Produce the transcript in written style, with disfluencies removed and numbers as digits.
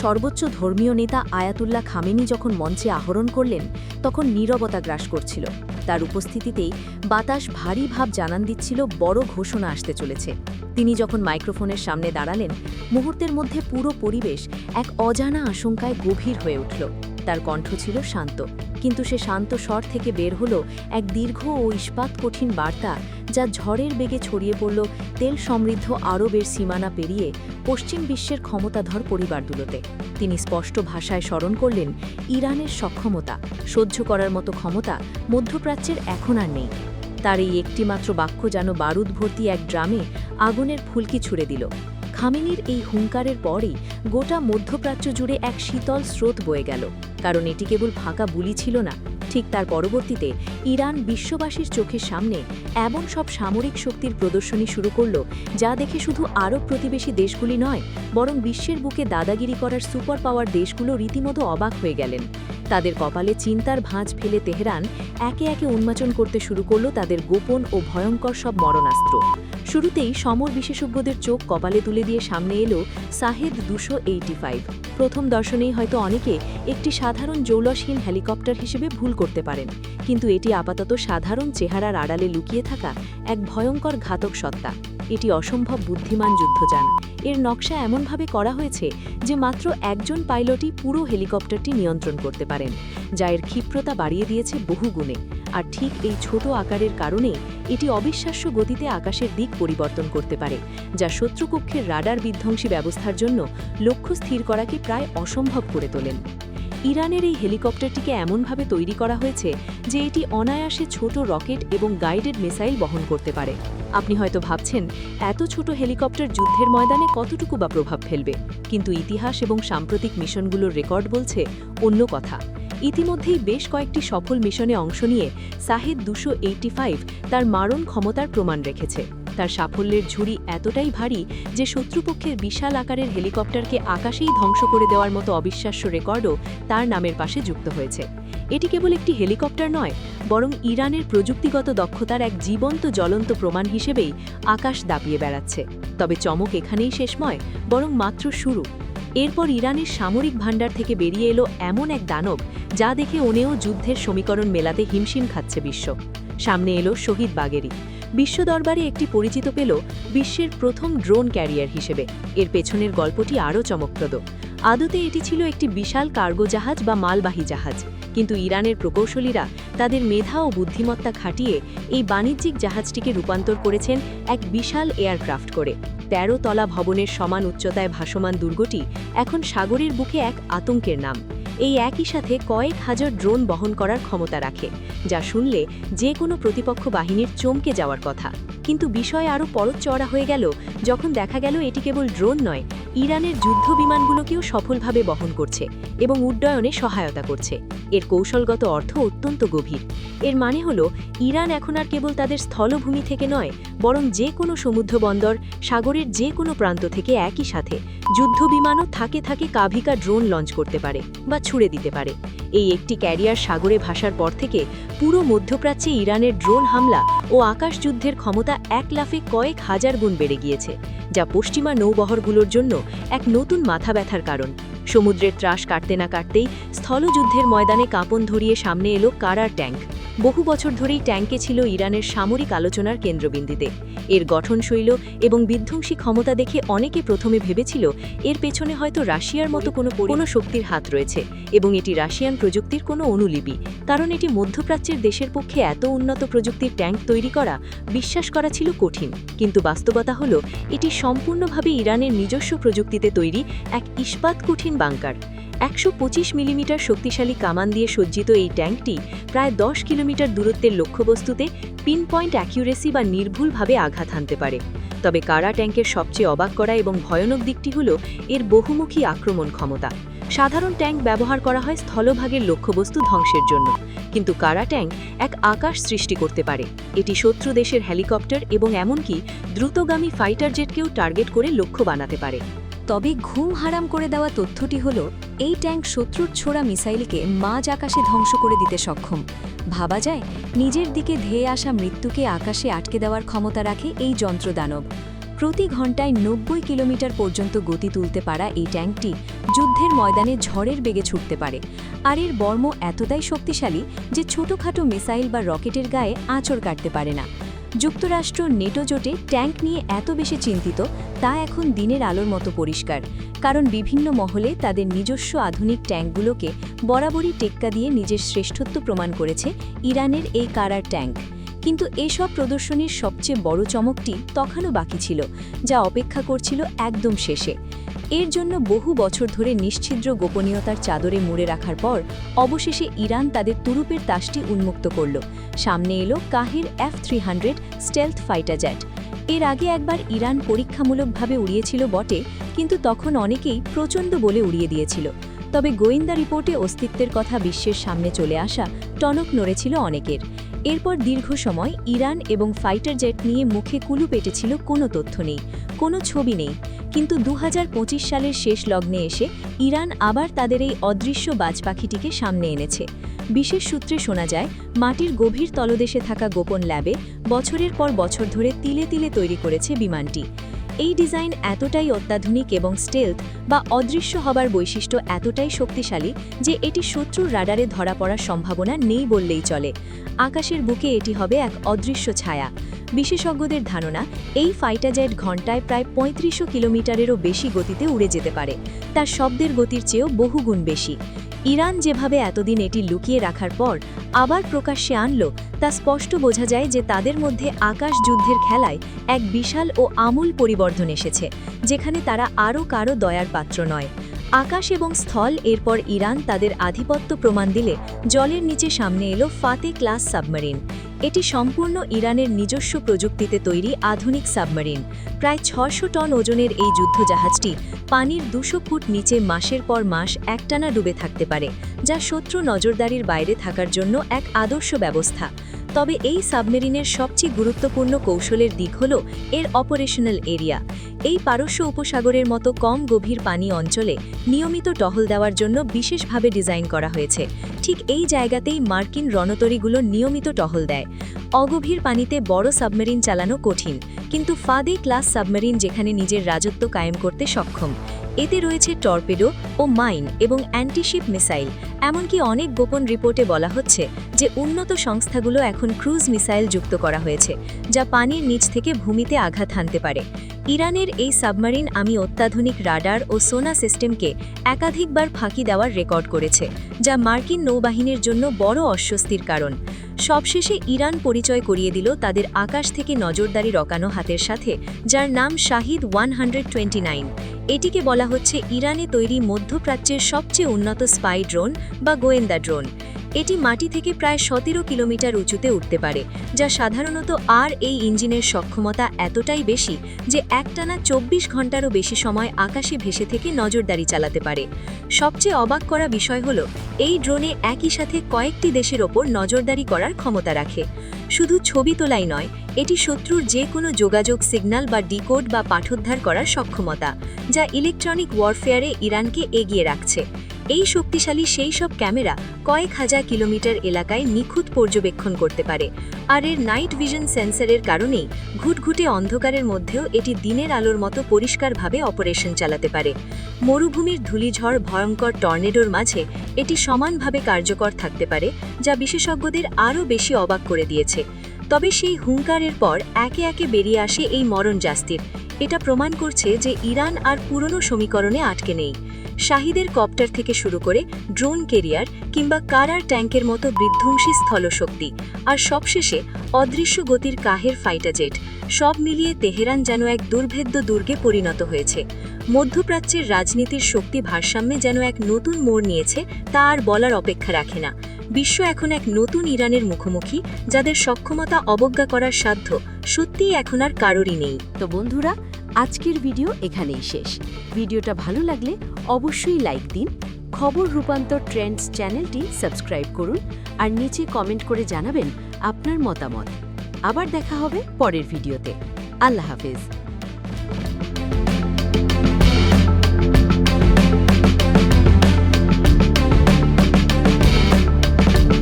সর্বোচ্চ ধর্মীয় নেতা আয়াতুল্লাহ খামেনি যখন মঞ্চে আহরণ করলেন তখন নীরবতা গ্রাস করছিল। তার উপস্থিতিতেই বাতাস ভারী ভাব জানান দিচ্ছিল বড় ঘোষণা আসতে চলেছে। তিনি যখন মাইক্রোফোনের সামনে দাঁড়ালেন, মুহূর্তের মধ্যে পুরো পরিবেশ এক অজানা আশঙ্কায় গভীর হয়ে উঠল। তার কণ্ঠ ছিল শান্ত, কিন্তু সে শান্ত স্বর থেকে বের হলো এক দীর্ঘ ও ইস্পাত কঠিন বার্তা, যা ঝড়ের বেগে ছড়িয়ে পড়ল তেল সমৃদ্ধ আরবের সীমানা পেরিয়ে পশ্চিম বিশ্বের ক্ষমতাধর পরিবারগুলোতে। তিনি স্পষ্ট ভাষায় স্মরণ করলেন, ইরানের সক্ষমতা সহ্য করার মতো ক্ষমতা মধ্যপ্রাচ্যের এখন আর নেই। তার এই একটিমাত্র বাক্য যেন বারুদ ভর্তি এক ড্রামে আগুনের ফুলকি ছুড়ে দিল। খামেনির এই হুঙ্কারের পরেই গোটা মধ্যপ্রাচ্য জুড়ে এক শীতল স্রোত বয়ে গেল, কারণ এটি কেবল ফাঁকা বুলি ছিল না। ঠিক তার পরবর্তীতে ইরান বিশ্ববাসীর চোখের সামনে এমন সব সামরিক শক্তির প্রদর্শনী শুরু করল, যা দেখে শুধু আরব প্রতিবেশী দেশগুলি নয়, বরং বিশ্বের বুকে দাদাগিরি করার সুপার পাওয়ার দেশগুলো রীতিমতো অবাক হয়ে গেলেন। তাদের কপালে চিন্তার ভাঁজ ফেলে তেহরান একে একে উন্মোচন করতে শুরু করল তাদের গোপন ও ভয়ঙ্কর সব মরণাস্ত্র। শুরুতেই সমর বিশেষজ্ঞদের চোখ কপালে তুলে দিয়ে সামনে এলো শাহেদ 285। প্রথম দর্শনেই হয়তো অনেকে একটি সাধারণ জৌলসহীন হেলিকপ্টার হিসেবে ভুল করতে পারেন, কিন্তু এটি আপাতত সাধারণ চেহারার আড়ালে লুকিয়ে থাকা এক ভয়ঙ্কর ঘাতক সত্তা। এটি অসম্ভব বুদ্ধিমান যুদ্ধযান। এর নকশা এমনভাবে করা হয়েছে যে মাত্র একজন পাইলটই পুরো হেলিকপ্টারটি নিয়ন্ত্রণ করতে পারেন, যা এর ক্ষিপ্রতা বাড়িয়ে দিয়েছে বহুগুণে। আর ঠিক এই ছোট আকারের কারণেই এটি অবিশ্বাস্য গতিতে আকাশের দিক পরিবর্তন করতে পারে, যা শত্রুকক্ষের রাডার বিধ্বংসী ব্যবস্থার জন্য লক্ষ্য স্থির করাকে প্রায় অসম্ভব করে তোলেন। ইরানের এই হেলিকপ্টারটিকে এমনভাবে তৈরি করা হয়েছে যে এটি অনায়াসে ছোট রকেট এবং গাইডেড মিসাইল বহন করতে পারে। আপনি হয়তো ভাবছেন, এত ছোট হেলিকপ্টার যুদ্ধের ময়দানে কতটুকু বা প্রভাব ফেলবে, কিন্তু ইতিহাস এবং সাম্প্রতিক মিশনগুলোর রেকর্ড বলছে অন্য কথা। ইতিমধ্যেই বেশ কয়েকটি সফল মিশনে অংশ নিয়ে শাহেদ 285 তার মারণ ক্ষমতার প্রমাণ রেখেছে। তার সাফল্যের ঝুড়ি এতটাই ভারী যে শত্রুপক্ষের বিশাল আকারের হেলিকপ্টারকে আকাশেই ধ্বংস করে দেওয়ার মতো অবিশ্বাস্য রেকর্ডও তার নামের পাশে যুক্ত হয়েছে। এটি কেবল একটি হেলিকপ্টার নয়, বরং ইরানের প্রযুক্তিগত দক্ষতার এক জীবন্ত জ্বলন্ত প্রমাণ হিসেবেই আকাশ দাপিয়ে বেড়াচ্ছে। তবে চমক এখানেই শেষ নয়, বরং মাত্র শুরু। এরপর ইরানের সামরিক ভাণ্ডার থেকে বেরিয়ে এলো এমন এক দানব, যা দেখে ওনেও যুদ্ধের সমীকরণ মেলাতে হিমশিম খাচ্ছে বিশ্ব। সামনে এলো শহীদ বাগেরি। বিশ্ব দরবারে একটি পরিচিত পেল বিশ্বের প্রথম ড্রোন ক্যারিয়ার হিসেবে। এর পেছনের গল্পটি আরও চমকপ্রদ। আদতে এটি ছিল একটি বিশাল কার্গো জাহাজ বা মালবাহী জাহাজ, কিন্তু ইরানের প্রকৌশলীরা তাদের মেধা ও বুদ্ধিমত্তা খাটিয়ে এই বাণিজ্যিক জাহাজটিকে রূপান্তর করেছেন এক বিশাল এয়ারক্রাফট করে। 13 তলা ভবনের সমান উচ্চতায় ভাসমান দুর্গটি এখন সাগরের বুকে এক আতঙ্কের নাম। এই একই সাথে কয়েক হাজার ড্রোন বহন করার ক্ষমতা রাখে, যা শুনলে যে কোনো প্রতিপক্ষ বাহিনীর চমকে যাওয়ার কথা। কিন্তু বিষয় আরও পরচড়া হয়ে গেল যখন দেখা গেল এটি কেবল ড্রোন নয়, ইরানের যুদ্ধ বিমানগুলোকেও সফলভাবে বহন করছে এবং উড্ডয়নে সহায়তা করছে। এর কৌশলগত অর্থ অত্যন্ত গভীর। এর মানে হলো ইরান এখন আর কেবল তাদের স্থলভূমি থেকে নয়, বরং যে কোনো সমুদ্র বন্দর, সাগরের যে কোনো প্রান্ত থেকে একই সাথে যুদ্ধ বিমানও থাকে কাভিকা ড্রোন লঞ্চ করতে পারে বা ছুড়ে দিতে পারে। এই একটি ক্যারিয়ার সাগরে ভাসার পর থেকে পুরো মধ্যপ্রাচ্যে ইরানের ড্রোন হামলা ও আকাশ যুদ্ধের ক্ষমতা এক লাফে কয়েক হাজার গুণ বেড়ে গিয়েছে, যা পশ্চিমা নৌবহরগুলোর জন্য এক নতুন মাথা ব্যথার কারণ। সমুদ্রের ত্রাস কাটতে না কাটতেই স্থলযুদ্ধের ময়দানে কাঁপন ধরিয়ে সামনে এলো কারার ট্যাঙ্ক। বহু বছর ধরেই ট্যাঙ্কে ছিল ইরানের সামরিক আলোচনার কেন্দ্রবিন্দুতে। এর গঠনশৈল এবং বিধ্বংসী ক্ষমতা দেখে অনেকে প্রথমে ভেবেছিল এর পেছনে হয়তো রাশিয়ার মতো কোনো শক্তির হাত রয়েছে, এবং এটি রাশিয়ান প্রযুক্তির কোনো অনুলিপি। কারণ এটি মধ্যপ্রাচ্যের দেশের পক্ষে এত উন্নত প্রযুক্তির ট্যাঙ্ক তৈরি করা বিশ্বাস করা ছিল কঠিন। কিন্তু বাস্তবতা হলো এটি সম্পূর্ণভাবে ইরানের নিজস্ব প্রযুক্তিতে তৈরি এক ইস্পাত কঠিন বাংকার। 125 মিলিমিটার শক্তিশালী কামান দিয়ে সজ্জিত এই ট্যাঙ্কটি প্রায় 10 কিলোমিটার দূরত্বের লক্ষ্যবস্তুতে পিন পয়েন্ট অ্যাকিউরেসি বা নির্ভুলভাবে আঘাত হানতে পারে। তবে কারা ট্যাঙ্কের সবচেয়ে অবাক করা এবং ভয়ানক দিকটি হল এর বহুমুখী আক্রমণ ক্ষমতা। সাধারণ ট্যাঙ্ক ব্যবহার করা হয় স্থলভাগের লক্ষ্যবস্তু ধ্বংসের জন্য, কিন্তু কারা ট্যাঙ্ক এক আকাশ সৃষ্টি করতে পারে। এটি শত্রু দেশের হেলিকপ্টার এবং এমনকি দ্রুতগামী ফাইটার জেটকেও টার্গেট করে লক্ষ্য বানাতে পারে। তবে ঘুম হারাম করে দেওয়া তথ্যটি হল এই ট্যাঙ্ক শত্রুর ছোড়া মিসাইলকে মাঝ আকাশে ধ্বংস করে দিতে সক্ষম। ভাবা যায়, নিজের দিকে ধেয়ে আসা মৃত্যুকে আকাশে আটকে দেওয়ার ক্ষমতা রাখে এই যন্ত্রদানব। প্রতি ঘন্টায় 90 কিলোমিটার পর্যন্ত গতি তুলতে পারা এই ট্যাঙ্কটি যুদ্ধের ময়দানে ঝড়ের বেগে ছুটতে পারে, আর এর বর্ম এতটাই শক্তিশালী যে ছোটখাটো মিসাইল বা রকেটের গায়ে আঁচড় কাটতে পারে না। যুক্তরাষ্ট্র নেটো জোটে ট্যাঙ্ক নিয়ে এত বেশি চিন্তিত তা এখন দিনের আলোর মতো পরিষ্কার, কারণ বিভিন্ন মহলে তাদের নিজস্ব আধুনিক ট্যাঙ্কগুলোকে বরাবরই টেক্কা দিয়ে নিজের শ্রেষ্ঠত্ব প্রমাণ করেছে ইরানের এই কারার ট্যাঙ্ক। কিন্তু এসব প্রদর্শনীর সবচেয়ে বড় চমকটি তখনও বাকি ছিল, যা অপেক্ষা করছিল একদম শেষে। এর জন্য বহু বছর ধরে নিশ্ছিদ্র গোপনীয়তার চাদরে মুড়ে রাখার পর অবশেষে ইরান তাদের তুরুপের তাসটি উন্মুক্ত করল। সামনে এলো কাহির F-300 স্টেলথ ফাইটার জেট। এর আগে একবার ইরান পরীক্ষামূলকভাবে উড়িয়েছিল বটে, কিন্তু তখন অনেকেই প্রচণ্ড বলে উড়িয়ে দিয়েছিল। তবে গোয়েন্দা রিপোর্টে অস্তিত্বের কথা বিশ্বের সামনে চলে আসা টনক নড়েছিল অনেকের। এরপর দীর্ঘ সময় ইরান এবং ফাইটার জেট নিয়ে মুখে কুলু পেটেছিল, কোনো তথ্য নেই, কোনো ছবি নেই। কিন্তু 2025 সালের শেষ লগ্নে এসে ইরান আবার তাদের এই অদৃশ্য বাজ পাখিটিকে সামনে এনেছে। বিশেষ সূত্রে শোনা যায়, মাটির গভীর তলদেশে থাকা গোপন ল্যাবে বছরের পর বছর ধরে তিলে তিলে তৈরি করেছে বিমানটি। এই ডিজাইন এতটাই অত্যাধুনিক এবং স্টেলথ বা অদৃশ্য হবার বৈশিষ্ট্য এতটাই শক্তিশালী যে এটি শত্রুর রাডারে ধরা পড়ার সম্ভাবনা নেই বললেই চলে। আকাশের বুকে এটি হবে এক অদৃশ্য ছায়া। বিশেষজ্ঞদের ধারণা, এই ফাইটার জেট ঘণ্টায় প্রায় 3500 কিলোমিটারেরও বেশি গতিতে উড়ে যেতে পারে, তার শব্দের গতির চেয়েও বহুগুণ বেশি। ইরান যেভাবে এতদিন এটি লুকিয়ে রাখার পর আবার প্রকাশ্যে আনল, তা স্পষ্ট বোঝা যায় যে তাদের মধ্যে আকাশ যুদ্ধের খেলায় এক বিশাল ও আমূল পরিবর্তন এসেছে, যেখানে তারা আরও কারো দয়ার পাত্র নয়। আকাশ এবং স্থল এরপর ইরান তাদের আধিপত্য প্রমাণ দিলে জলের নিচে সামনে এলো ফাতে ক্লাস সাবমেরিন। এটি সম্পূর্ণ ইরানের নিজস্ব প্রযুক্তিতে তৈরি আধুনিক সাবমেরিন। প্রায় 600 টন ওজনের এই যুদ্ধজাহাজটি পানির 200 ফুট নিচে মাসের পর মাস একটানা ডুবে থাকতে পারে, যা শত্রু নজরদারির বাইরে থাকার জন্য এক আদর্শ ব্যবস্থা। তবে এই সাবমেরিনের সবচেয়ে গুরুত্বপূর্ণ কৌশলের দিক হল এর অপারেশনাল এরিয়া। এই পারস্য উপসাগরের মতো কম গভীর পানি অঞ্চলে নিয়মিত টহল দেওয়ার জন্য বিশেষভাবে ডিজাইন করা হয়েছে। ঠিক এই জায়গাতেই মার্কিন রণতরীগুলো নিয়মিত টহল দেয়। অগভীর পানিতে বড় সাবমেরিন চালানো কঠিন, কিন্তু ফাদে ক্লাস সাবমেরিন যেখানে নিজের রাজত্ব কায়েম করতে সক্ষম। এতে রয়েছে টর্পেডো ও মাইন এবং অ্যান্টিশিপ মিসাইল। এমনকি অনেক গোপন রিপোর্টে বলা হচ্ছে যে উন্নত সংস্থাগুলো এখন ক্রুজ মিসাইল যুক্ত করা হয়েছে, যা পানির নিচ থেকে ভূমিতে আঘাত হানতে পারে। ইরানের এই সাবমেরিন অত্যাধুনিক রাডার ও সোনা সিস্টেমকে একাধিকবার ফাঁকি দেওয়ার রেকর্ড করেছে, যা মার্কিন নৌবাহিনীর জন্য বড় অস্বস্তির কারণ। সবশেষে ইরান পরিচয় করিয়ে দিল তাদের আকাশ থেকে নজরদারি রকানো হাতের সাথে, যার নাম শাহিদ 129। এটিকে বলা হচ্ছে ইরানে তৈরি মধ্যপ্রাচ্যের সবচেয়ে উন্নত স্পাই ড্রোন বা গোয়েন্দা ড্রোন। এটি মাটি থেকে প্রায় 17 কিলোমিটার উঁচুতে উঠতে পারে, যা সাধারণত আর এই ইঞ্জিনের সক্ষমতা এতটাই বেশি যে একটানা 24 ঘন্টারও বেশি সময় আকাশে ভেসে থেকে নজরদারি চালাতে পারে। সবচেয়ে অবাক করা বিষয় হল, এই ড্রোনে একই সাথে কয়েকটি দেশের ওপর নজরদারি করার ক্ষমতা রাখে। শুধু ছবি তোলাই নয়, এটি শত্রুর যে কোনো যোগাযোগ সিগন্যাল বা ডিকোড বা পাঠোদ্ধার করার সক্ষমতা, যা ইলেকট্রনিক ওয়ারফেয়ারে ইরানকে এগিয়ে রাখছে। এই শক্তিশালী সেই সব ক্যামেরা কয়েক হাজার কিলোমিটার এলাকায় নিখুঁত পর্যবেক্ষণ করতে পারে, আর এর নাইট ভিশন সেন্সরের কারণেই ঘুটঘুটে অন্ধকারের মধ্যেও এটি দিনের আলোর মতো পরিষ্কারভাবে অপারেশন চালাতে পারে। মরুভূমির ধূলিঝড়, ভয়ঙ্কর টর্নেডোর মাঝে এটি সমানভাবে কার্যকর থাকতে পারে, যা বিশেষজ্ঞদের আরও বেশি অবাক করে দিয়েছে। তবে সেই হুঙ্কারের পর একে একে বেরিয়ে আসে এই মরণযাস্তির। এটা প্রমাণ করছে যে ইরান আর পুরনো সমীকরণে আটকে নেই। শাহিদের কপ্টার থেকে শুরু করে ড্রোন ক্যারিয়ার কিংবা কারার ট্যাঙ্কের মতো বিধ্বংসী স্থলশক্তি, আর সবশেষে অদৃশ্য গতির কাহের ফাইটার জেট, সব মিলিয়ে তেহরান যেন এক দুর্ভেদ্য দুর্গে পরিণত হয়েছে। মধ্যপ্রাচ্যের রাজনীতির শক্তি ভারসাম্যে যেন এক নতুন মোড় নিয়েছে, তা আর বলার অপেক্ষা রাখে না। বিশ্ব এখন এক নতুন ইরানের মুখোমুখি, যাদের সক্ষমতা অবজ্ঞা করার সাধ্য সত্যিই এখন আর কারোরই নেই। তো বন্ধুরা, আজকের ভিডিও এখানেই শেষ। ভিডিওটা ভালো লাগলে অবশ্যই লাইক দিন, খবর রূপান্তর ট্রেন্ডস চ্যানেলটি সাবস্ক্রাইব করুন, আর নিচে কমেন্ট করে জানাবেন আপনার মতামত। আবার দেখা হবে পরের ভিডিওতে। আল্লাহ হাফেজ।